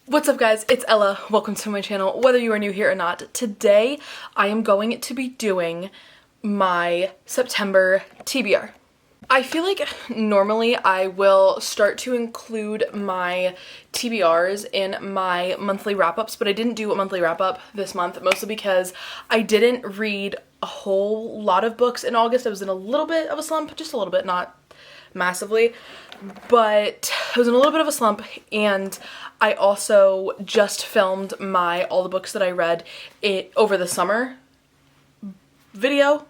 What's up guys, it's Ella. Welcome to my channel, whether you are new here or not. Today I am going to be doing my September TBR. I feel like normally I will start to include my TBRs in my monthly wrap-ups, but I didn't do a monthly wrap-up this month, mostly because I didn't read a whole lot of books in August. I was in a little bit of a slump, just a little bit, not massively, but I was in a little bit of a slump, and I also just filmed my all the books that I read over the summer video,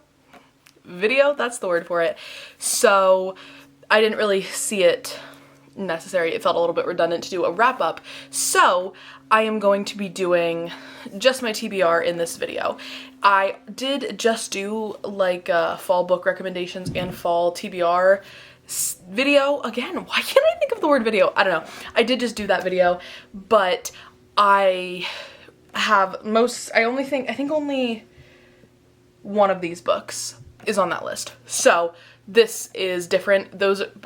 that's the word for it. So I didn't really see it necessary. It felt a little bit redundant to do a wrap up. So I am going to be doing just my TBR in this video. I did just do like fall book recommendations and fall TBR video. Again, why can't I think of the word video? I don't know. I did just do that video, but I think only one of these books is on that list. So this is different.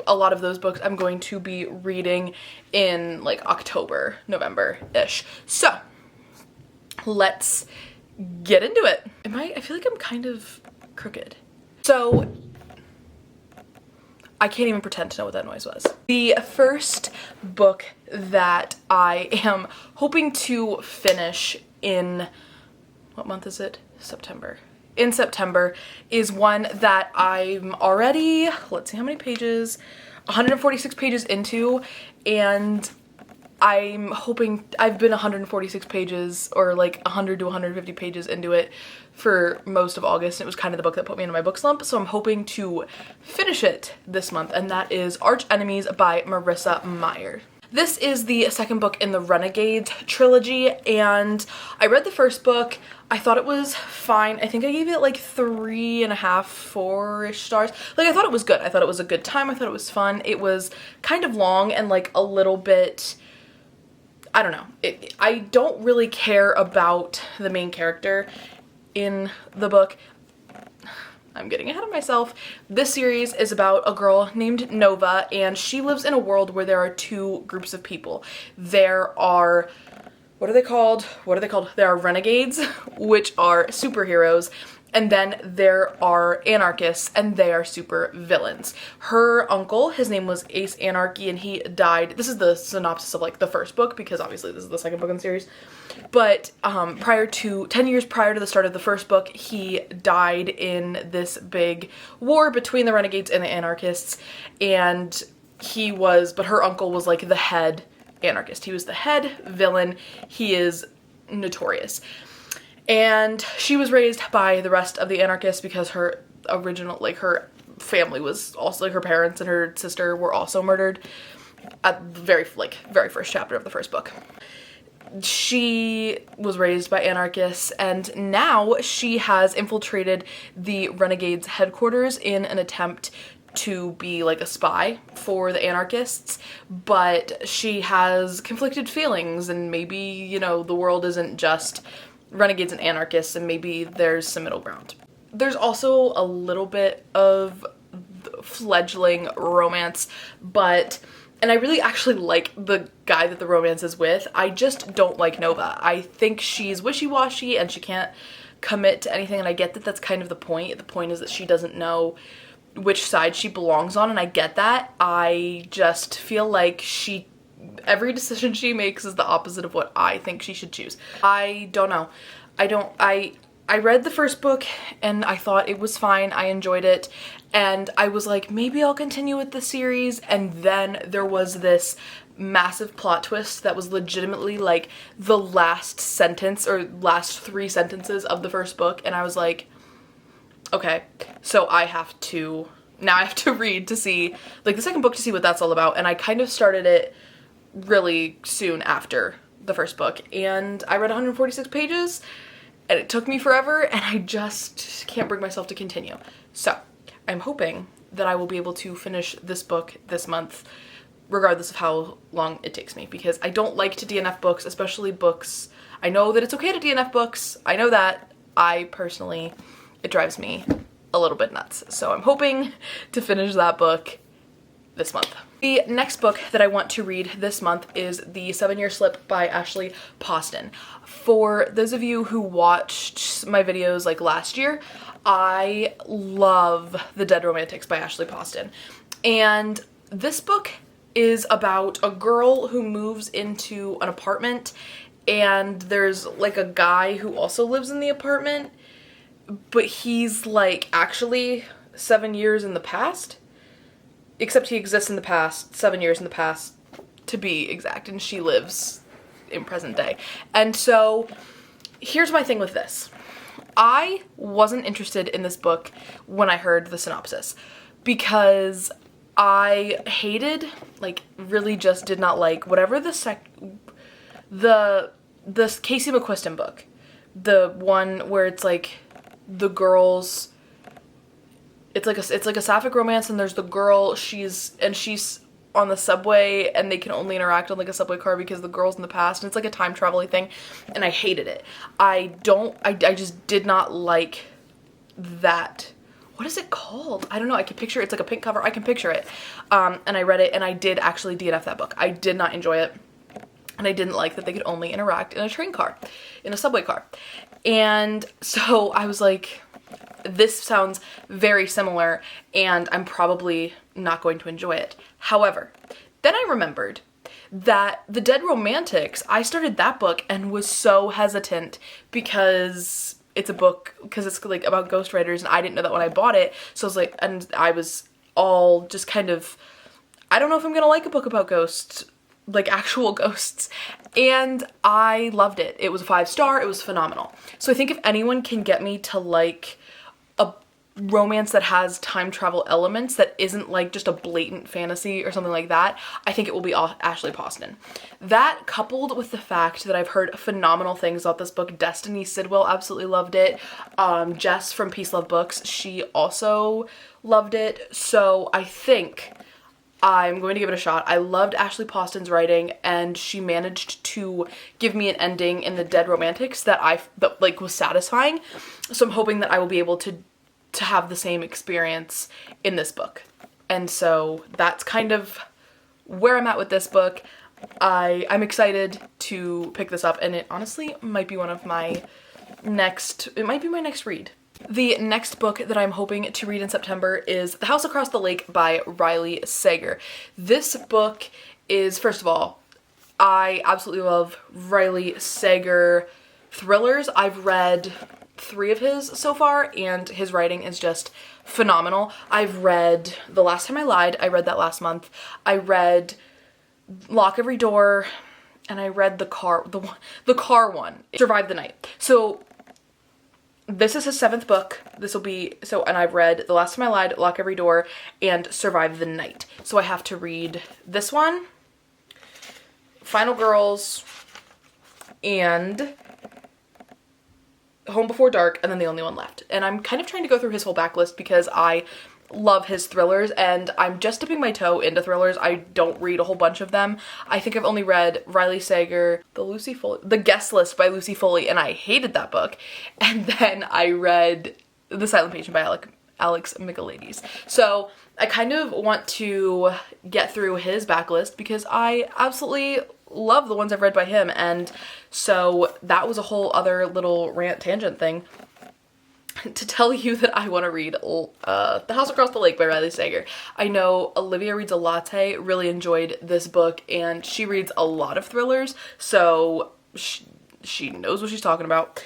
A lot of those books I'm going to be reading in like October, November-ish. So let's get into it. I feel like I'm kind of crooked. So I can't even pretend to know what that noise was. The first book that I am hoping to finish in, what month is it? September. In September is one that I'm already, let's see how many pages, 146 pages into, and I'm hoping, I've been 146 pages or like 100 to 150 pages into it for most of August. It was kind of the book that put me into my book slump, so I'm hoping to finish it this month, and that is Arch Enemies by Marissa Meyer. This is the second book in the Renegades trilogy, and I read the first book. I thought it was fine. I think I gave it like 3.5, 4-ish stars. Like, I thought it was good. I thought it was a good time. I thought it was fun. It was kind of long and like a little bit, I don't know. I don't really care about the main character in the book. I'm getting ahead of myself. This series is about a girl named Nova, and she lives in a world where there are two groups of people. There are, what are they called? There are renegades, which are superheroes, and then there are anarchists, and they are super villains. Her uncle, his name was Ace Anarchy, and he died. This is the synopsis of like the first book, because obviously this is the second book in the series. But 10 years prior to the start of the first book, he died in this big war between the renegades and the anarchists, and but her uncle was like the head anarchist. He was the head villain. He is notorious. And she was raised by the rest of the anarchists because her family was also, like, her parents and her sister were also murdered at the very first chapter of the first book. She was raised by anarchists, and now she has infiltrated the Renegades headquarters in an attempt to be like a spy for the anarchists, but she has conflicted feelings, and maybe, you know, the world isn't just renegades and anarchists, and maybe there's some middle ground. There's also a little bit of fledgling romance, and I really actually like the guy that the romance is with. I just don't like Nova. I think she's wishy-washy and she can't commit to anything, and I get that that's kind of the point. The point is that she doesn't know which side she belongs on, and I get that. I just feel like every decision she makes is the opposite of what I think she should choose. I don't know. I read the first book and I thought it was fine. I enjoyed it, and I was like, maybe I'll continue with the series, and then there was this massive plot twist that was legitimately like the last sentence or last 3 sentences of the first book, and I was like, okay, so I have to read to see, like, the second book to see what that's all about, and I kind of started it really soon after the first book, and I read 146 pages, and it took me forever, and I just can't bring myself to continue. So I'm hoping that I will be able to finish this book this month, regardless of how long it takes me, because I don't like to DNF books, especially books. I know that it's okay to DNF books. I know that. It drives me a little bit nuts. So I'm hoping to finish that book this month. The next book that I want to read this month is The 7-Year Slip by Ashley Poston. For those of you who watched my videos like last year, I love The Dead Romantics by Ashley Poston. And this book is about a girl who moves into an apartment, and there's like a guy who also lives in the apartment, but he's like actually 7 years in the past, except he exists in the past, 7 years in the past to be exact, and she lives in present day. And so here's my thing with this. I wasn't interested in this book when I heard the synopsis because I hated, like really just did not like whatever the Casey McQuiston book, the one where it's like the girls, it's like a sapphic romance, and there's the girl, she's on the subway and they can only interact on like a subway car because the girl's in the past, and it's like a time travel thing, and I hated it. I just did not like that. What is it called? I don't know. I can picture it. It's like a pink cover. I can picture it. And I read it, and I did actually DNF that book. I did not enjoy it. And I didn't like that they could only interact in a train car, in a subway car. And so I was like, this sounds very similar, and I'm probably not going to enjoy it. However, then I remembered that The Dead Romantics, I started that book and was so hesitant because it's a book, because it's like about ghostwriters, and I didn't know that when I bought it. So I was like, and I was all just kind of, I don't know if I'm gonna like a book about ghosts, like actual ghosts. And I loved it. It was a 5-star. It was phenomenal. So I think if anyone can get me to like a romance that has time travel elements that isn't like just a blatant fantasy or something like that, I think it will be Ashley Poston. That, coupled with the fact that I've heard phenomenal things about this book. Destiny Sidwell absolutely loved it. Jess from Peace Love Books, she also loved it. So I think I'm going to give it a shot. I loved Ashley Poston's writing, and she managed to give me an ending in The Dead Romantics that like was satisfying. So I'm hoping that I will be able to have the same experience in this book. And so that's kind of where I'm at with this book. I'm excited to pick this up, and it honestly might be one of my next, it might be my next read. The next book that I'm hoping to read in September is The House Across the Lake by Riley Sager. This book is, first of all, I absolutely love Riley Sager thrillers. I've read 3 of his so far, and his writing is just phenomenal. I've read The Last Time I Lied. I read that last month. I read Lock Every Door, and I read the car one, Survive the Night. So this is his 7th book. This will be, and I've read The Last Time I Lied, Lock Every Door, and Survive the Night. So I have to read this one, Final Girls, and Home Before Dark, and then The Only One Left. And I'm kind of trying to go through his whole backlist because I love his thrillers, and I'm just dipping my toe into thrillers. I don't read a whole bunch of them. I think I've only read Riley Sager, The Guest List by Lucy Foley, and I hated that book. And then I read The Silent Patient by Alex Michaelides. So I kind of want to get through his backlist because I absolutely love the ones I've read by him. And so that was a whole other little rant tangent thing to tell you that I want to read The House Across the Lake by Riley Sager. I know Olivia Reads a Latte really enjoyed this book, and she reads a lot of thrillers, so she knows what she's talking about.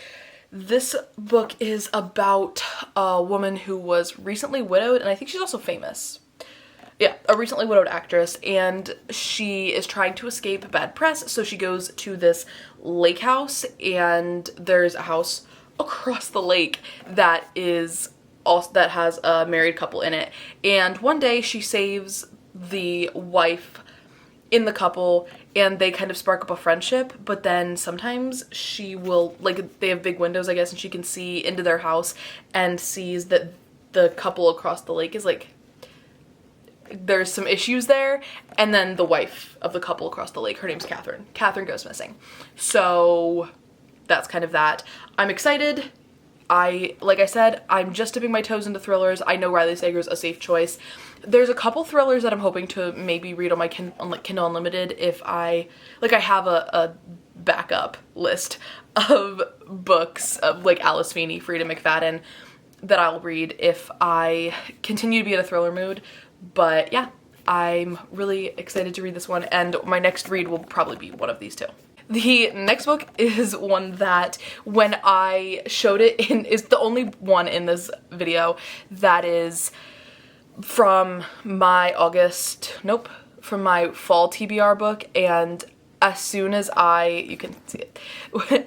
This book is about a woman who was recently widowed, and I think she's also famous. Yeah, a recently widowed actress, and she is trying to escape bad press, so she goes to this lake house, and there's a house across the lake that has a married couple in it. And one day she saves the wife in the couple, and they kind of spark up a friendship, but then sometimes she will, like, they have big windows, I guess, and she can see into their house and sees that the couple across the lake is like, there's some issues there. And then the wife of the couple across the lake, her name's Catherine. Catherine goes missing. So that's kind of that. I'm excited. like I said, I'm just dipping my toes into thrillers. I know Riley Sager's a safe choice. There's a couple thrillers that I'm hoping to maybe read on my Kindle Unlimited if I have a backup list of books of like Alice Feeney, Frida McFadden that I'll read if I continue to be in a thriller mood. But yeah, I'm really excited to read this one, and my next read will probably be one of these two. The next book is one that when I showed it is the only one in this video that is from my from my fall TBR book, and as soon as you can see it,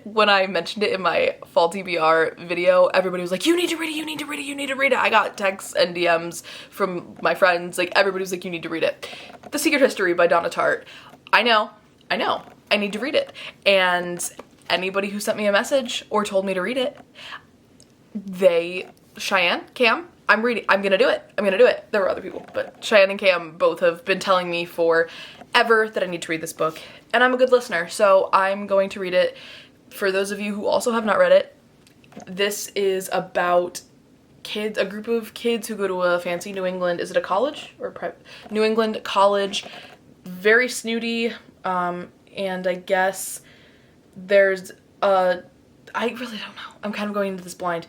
when I mentioned it in my fall TBR video, everybody was like, you need to read it, you need to read it, you need to read it. I got texts and DMs from my friends, like everybody was like, you need to read it. The Secret History by Donna Tartt. I know, I need to read it. And anybody who sent me a message or told me to read it, Cheyenne, Cam, I'm gonna do it. There were other people, but Cheyenne and Cam both have been telling me forever that I need to read this book, and I'm a good listener, so I'm going to read it. For those of you who also have not read it, this is about a group of kids who go to a fancy New England, is it a college or private? New England college, very snooty, and I guess there's I really don't know. I'm kind of going into this blind.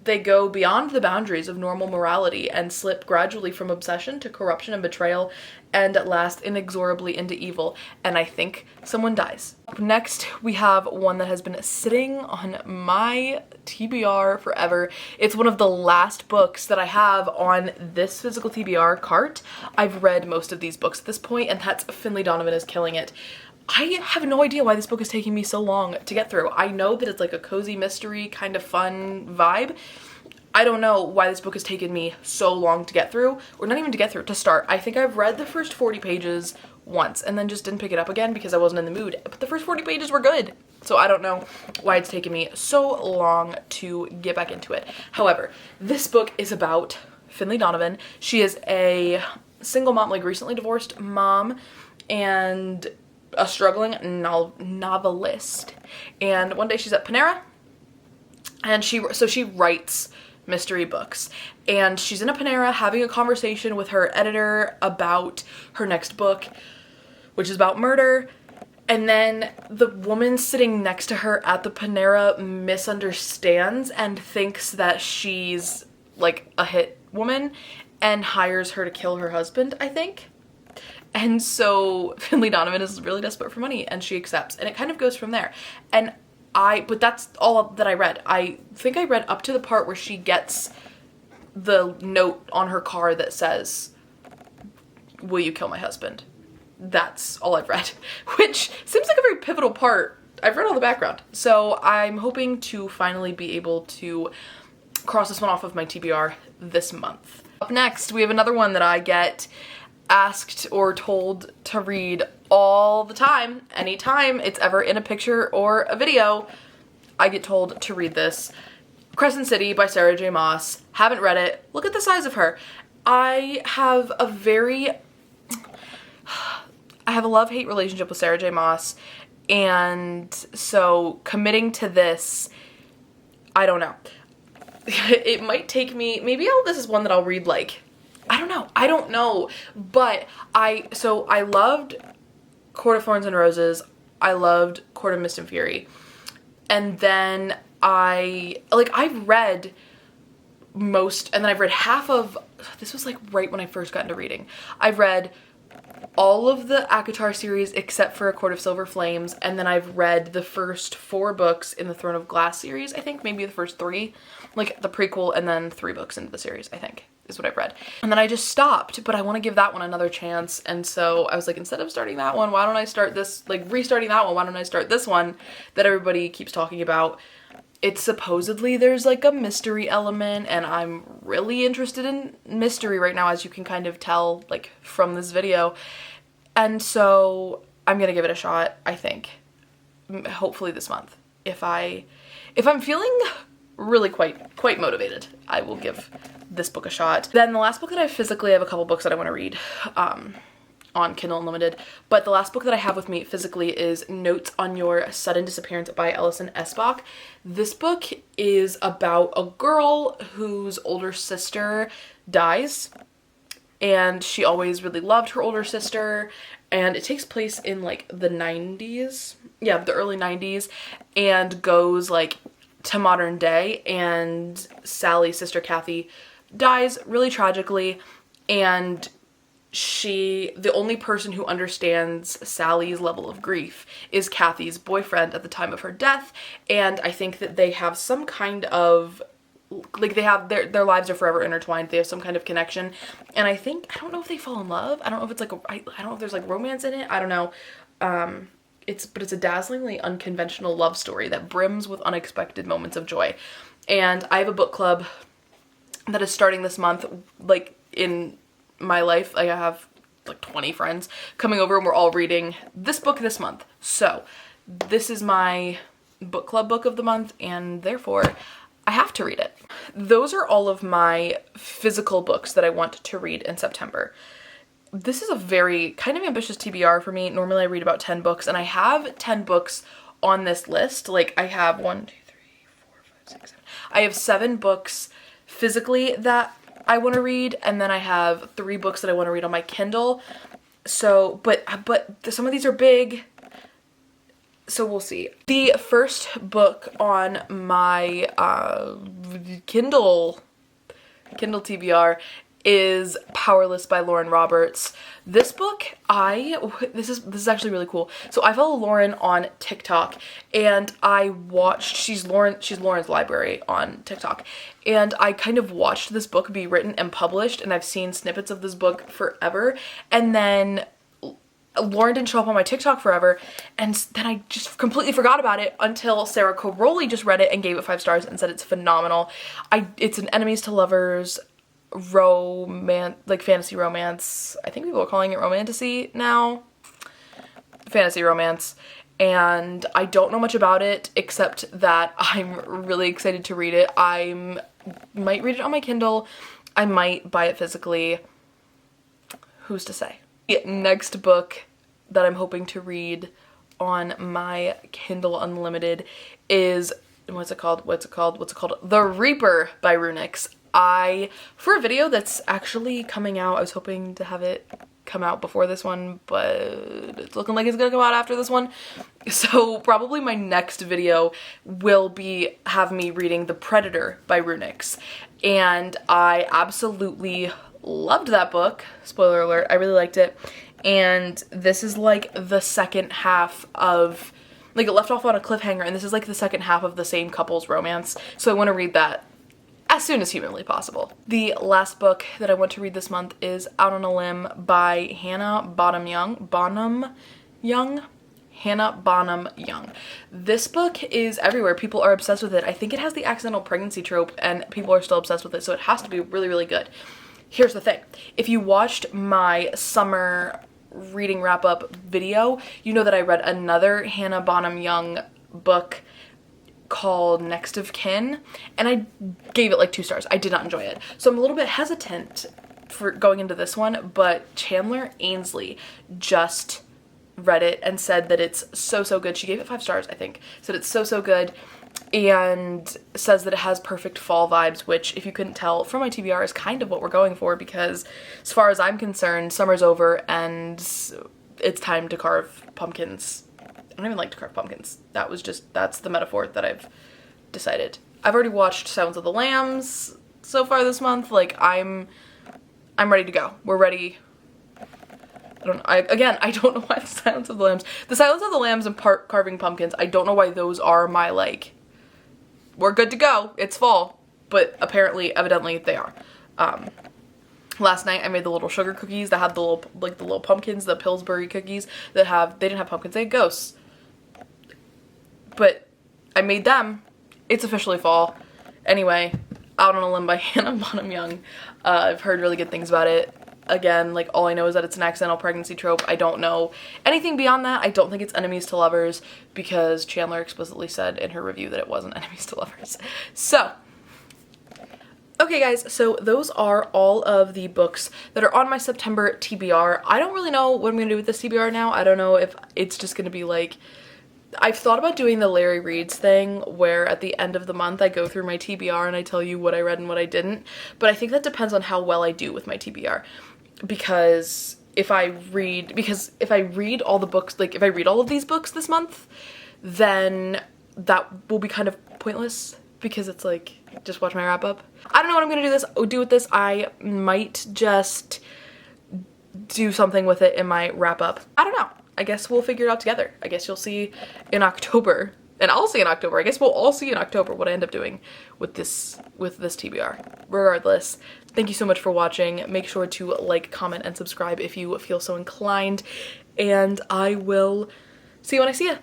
They go beyond the boundaries of normal morality and slip gradually from obsession to corruption and betrayal, and at last inexorably into evil, and I think someone dies. Up next, we have one that has been sitting on my TBR forever. It's one of the last books that I have on this physical TBR cart. I've read most of these books at this point, and that's Finley, Donovan is Killing It. I have no idea why this book is taking me so long to get through. I know that it's like a cozy mystery kind of fun vibe. I don't know why this book has taken me so long to get through, or not even to get through, to start. I think I've read the first 40 pages once and then just didn't pick it up again because I wasn't in the mood. But the first 40 pages were good. So I don't know why it's taken me so long to get back into it. However, this book is about Finley Donovan. She is a single mom, like recently divorced mom, and a struggling novelist. And one day she's at Panera, and she writes mystery books, and she's in a Panera having a conversation with her editor about her next book, which is about murder. And then the woman sitting next to her at the Panera misunderstands and thinks that she's like a hit woman and hires her to kill her husband, I think. And so Finley Donovan is really desperate for money, and she accepts, and it kind of goes from there. But that's all that I read. I think I read up to the part where she gets the note on her car that says, "Will you kill my husband?" That's all I've read, which seems like a very pivotal part. I've read all the background. So I'm hoping to finally be able to cross this one off of my TBR this month. Up next, we have another one that I get asked or told to read all the time. Anytime it's ever in a picture or a video, I get told to read this. Crescent City by Sara J. Maas. Haven't read it. Look at the size of her. I have a love-hate relationship with Sara J. Maas, and so committing to this, I don't know. It might take me, this is one that I'll read like, I don't know, but I loved Court of Thorns and Roses, I loved Court of Mist and Fury, and then I've read most, and then I've read half of, this was like right when I first got into reading, I've read all of the ACOTAR series except for A Court of Silver Flames, and then I've read the first 4 books in the Throne of Glass series, I think, maybe the first 3, like the prequel, and then 3 books into the series, I think, is what I've read. And then I just stopped, but I want to give that one another chance, and so I was like, instead of starting that one, why don't I start this, like restarting that one, why don't I start this one that everybody keeps talking about? It's supposedly there's like a mystery element, and I'm really interested in mystery right now, as you can kind of tell like from this video. And so I'm gonna give it a shot, I think, hopefully this month. If I'm feeling really quite motivated, I will give this book a shot. Then the last book that I have a couple books that I want to read. on Kindle Unlimited. But the last book that I have with me physically is Notes on Your Sudden Disappearance by Ellison Esbach. This book is about a girl whose older sister dies, and she always really loved her older sister, and it takes place in like the 90s, yeah, the early 90s, and goes like to modern day, and Sally's sister Kathy dies really tragically, and the only person who understands Sally's level of grief is Kathy's boyfriend at the time of her death, and I think that they have some kind of, like, they have, their lives are forever intertwined, they have some kind of connection, and I don't know if they fall in love, I don't know if it's like, I don't know if there's like romance in it, I don't know, but it's a dazzlingly unconventional love story that brims with unexpected moments of joy, and I have a book club that is starting this month, like, in my life. Like, I have like 20 friends coming over and we're all reading this book this month. So this is my book club book of the month, and therefore I have to read it. Those are all of my physical books that I want to read in September. This is a very kind of ambitious TBR for me. Normally I read about 10 books, and I have 10 books on this list. Like, I have 1, 2, 3, 4, 5, 6, 7. I have 7 books physically that I want to read, and then I have 3 books that I want to read on my Kindle. So, but some of these are big, so we'll see. The first book on my Kindle TBR is Powerless by Lauren Roberts. This book, this is actually really cool. So I follow Lauren on TikTok, and I watched, she's Lauren's library on TikTok, and I kind of watched this book be written and published, and I've seen snippets of this book forever, and then Lauren didn't show up on my TikTok forever, and then I just completely forgot about it until Sara just read it and gave it 5 stars and said it's phenomenal. It's an enemies to lovers fantasy romance. I think people are calling it romantasy now. Fantasy romance. And I don't know much about it except that I'm really excited to read it. I might read it on my Kindle. I might buy it physically. Who's to say? The next book that I'm hoping to read on my Kindle Unlimited is, what's it called? The Reaper by Runix. For a video that's actually coming out, I was hoping to have it come out before this one, but it's looking like it's gonna come out after this one. So probably my next video will have me reading The Predator by Runix. And I absolutely loved that book. Spoiler alert, I really liked it. And this is like the second half of, like, it left off on a cliffhanger, and this is like the second half of the same couple's romance. So I want to read that as soon as humanly possible. The last book that I want to read this month is Out on a Limb by Hannah Bonham Young. Hannah Bonham Young. This book is everywhere. People are obsessed with it. I think it has the accidental pregnancy trope, and people are still obsessed with it, so it has to be really, really good. Here's the thing. If you watched my summer reading wrap-up video, you know that I read another Hannah Bonham Young book called Next of Kin, and I gave it like 2 stars. I did not enjoy it. So I'm a little bit hesitant for going into this one, but Chandler Ainsley just read it and said that it's so, so good. She gave it 5 stars, I think. Said it's so, so good, and says that it has perfect fall vibes, which, if you couldn't tell from my TBR, is kind of what we're going for, because as far as I'm concerned, summer's over and it's time to carve pumpkins. I don't even like to carve pumpkins. That's the metaphor that I've decided. I've already watched Silence of the Lambs so far this month. Like, I'm ready to go. We're ready. I don't know why the Silence of the Lambs and carving pumpkins, I don't know why those are my, like, we're good to go, it's fall, but evidently they are. Last night I made the little sugar cookies that had the little pumpkins, the Pillsbury cookies they didn't have pumpkins, they had ghosts. But I made them. It's officially fall. Anyway, Out on a Limb by Hannah Bonham Young. I've heard really good things about it. Again, like, all I know is that it's an accidental pregnancy trope. I don't know anything beyond that. I don't think it's enemies to lovers, because Chandler explicitly said in her review that it wasn't enemies to lovers. So, Okay guys, so those are all of the books that are on my September TBR. I don't really know what I'm gonna do with this TBR now. I don't know if it's just gonna be like, I've thought about doing the Larry Reads thing where at the end of the month I go through my TBR and I tell you what I read and what I didn't, but I think that depends on how well I do with my TBR, because if I read all the books, like if I read all of these books this month, then that will be kind of pointless because it's like, just watch my wrap up. I don't know what I'm gonna do with this. I might just do something with it in my wrap up. I don't know. I guess we'll figure it out together. I guess you'll see in October, and I'll see in October. I guess we'll all see in October what I end up doing with this TBR. Regardless, thank you so much for watching. Make sure to like, comment, and subscribe if you feel so inclined, and I will see you when I see you.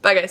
Bye guys.